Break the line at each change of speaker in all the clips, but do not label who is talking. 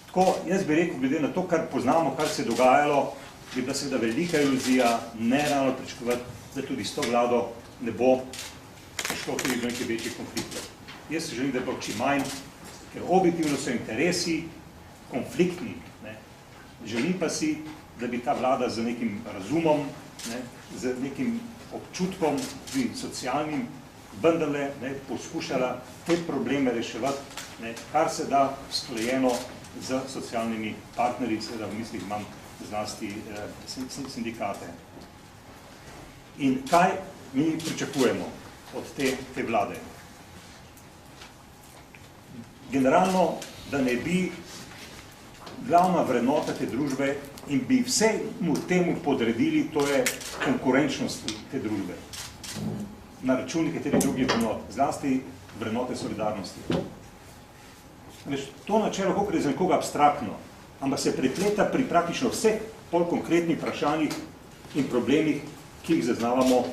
Tako, jaz bi rekel, glede na to, kar poznamo, kar se je dogajalo, bi bila seveda velika iluzija, ne ravno pričakovati, da tudi s to vlado ne bo prišlo tudi do nekaj večjih konfliktov. Jaz se želim, da bo čim manj, ker objektivno so interesi konfliktni. Ne. Želim pa si, da bi ta vlada z nekim razumom, ne, z nekim občutkom, tudi socialnim, vendarle poskušala te probleme reševati, ne, kar se da sklojeno z socialnimi partnerji, seveda v mislih imam zlasti sindikate. In kaj mi pričakujemo od te vlade? Generalno, da ne bi glavna vrednota te družbe in bi vsemu temu podredili, to je konkurenčnost te družbe. Na račun nekaterih drugih vrednot, zlasti vrednote solidarnosti. To načelo, kako je za nekoga abstraktno, ampak se prepleta pri praktično vseh bolj konkretnih vprašanjih in problemih, ki jih zaznavamo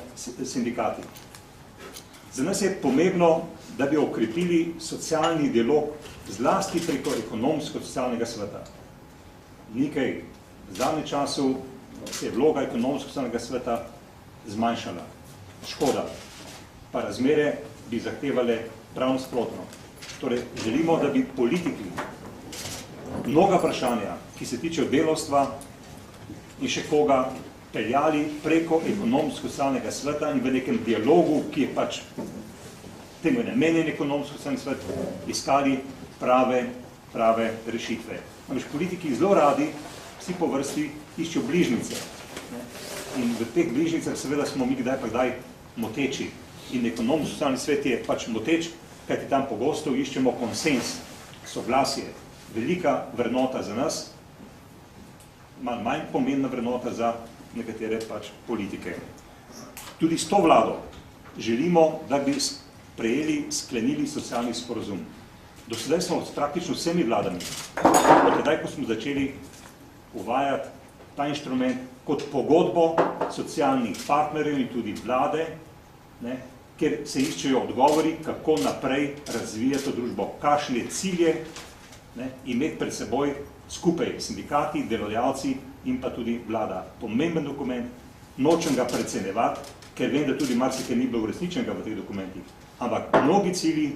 sindikati. Za nas je pomembno, da bi okrepili socialni dialog zlasti preko ekonomsko-socialnega sveta. Nekaj v zadnjem času se je vloga ekonomsko-socialnega sveta zmanjšala. Škoda. Pa razmere bi zahtevale prav nasprotno. Torej, želimo, da bi politiki mnoga vprašanja, ki se tiče delavstva in še koga, peljali preko ekonomsko-socialnega sveta in v nekem dialogu, ki je pač temu namenjen ekonomsko-socialni svet, iskali prave rešitve. Namreč politiki zelo radi, vsi po vrsti, iščejo bližnjice. In v teh bližnjicah seveda smo mi kdaj pa kdaj moteči. In ekonomsko-socialni svet je pač moteč, kajti tam pogosto iščemo konsens, soglasje, velika vrednota za nas, manj pomembna vrednota za nekatere pač politike. Tudi s to vlado želimo, da bi sklenili socialni sporazum. Do sedaj smo s praktično vsemi vladami, od tedaj, ko smo začeli uvajati ta inštrument kot pogodbo socialnih partnerjev in tudi vlade, ne, kjer se iščejo odgovori, kako naprej razvijati to družbo, kakšne cilje imeti pred seboj skupaj sindikati, delodajalci in pa tudi vlada. Pomemben dokument, nočem ga precenjevati, ker vem, da tudi marsikaj ni bilo uresničenega v teh dokumentih. Ampak mnogi cilji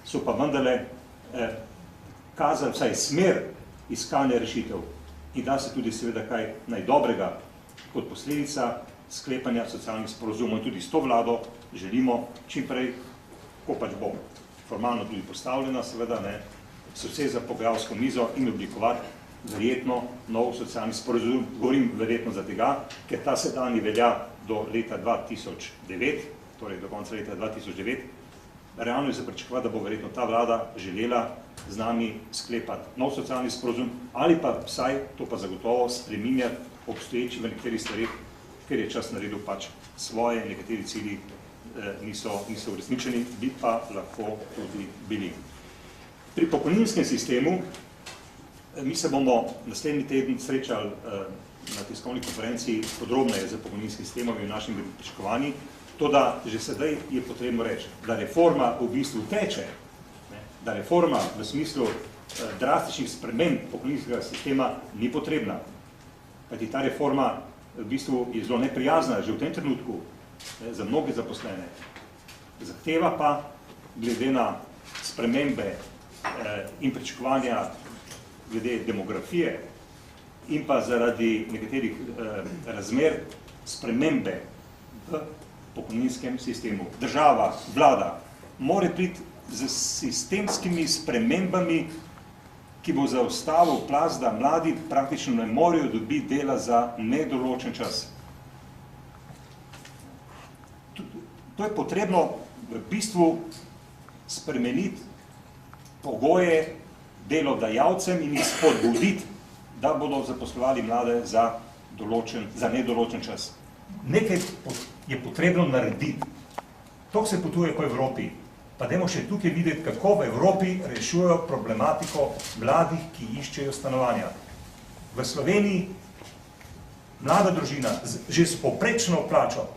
so pa vendarle kazali vsaj smer iskanja rešitev in da se tudi seveda kaj najdobrega kot posledica sklepanja socialnih sporazumov. In tudi s to vlado želimo čim prej, ko pač bo formalno tudi postavljena, seveda se vse za pogajalsko mizo in oblikovati verjetno nov socialni sporazum. Govorim verjetno za tega, ker ta sedanji velja do leta 2009, torej do konca leta 2009. Realno je za pričakovati, da bo verjetno ta vlada želela z nami sklepati nov socialni sporazum ali pa vsaj, to pa zagotovo, spreminjati obstoječi v nekaterih stvareh, ker je čas naredil pač svoje, nekateri cilji niso uresničeni, bi pa lahko tudi bili. Pri pokojninskem sistemu, mi se bomo naslednji teden srečali na tiskovni konferenciji podrobneje za pokojninskim sistemom in našimi pričakovanji, to, da že sedaj je potrebno reči, da reforma v bistvu teče, da reforma v smislu drastičnih sprememb pokojninskega sistema ni potrebna. Kajti ta reforma v bistvu je zelo neprijazna že v tem trenutku za mnoge zaposlene. Zahteva pa, glede na spremembe in pričakovanja glede demografije in pa zaradi nekaterih razmer spremembe v pokojninskem sistemu. Država, vlada, mora priti z sistemskimi spremembami, ki bo zaustavil plaz, da mladi praktično ne morejo dobiti dela za nedoločen čas. To je potrebno v bistvu spremeniti pogoje delodajalcem in jih spodbuditi, da bodo zaposlovali mlade za nedoločen čas. Nekaj je potrebno narediti. To se potuje po Evropi. Pa dajmo še tukaj videti, kako v Evropi rešujejo problematiko mladih, ki iščejo stanovanja. V Sloveniji mlada družina že s povprečno plačo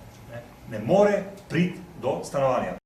ne more priti do stanovanja.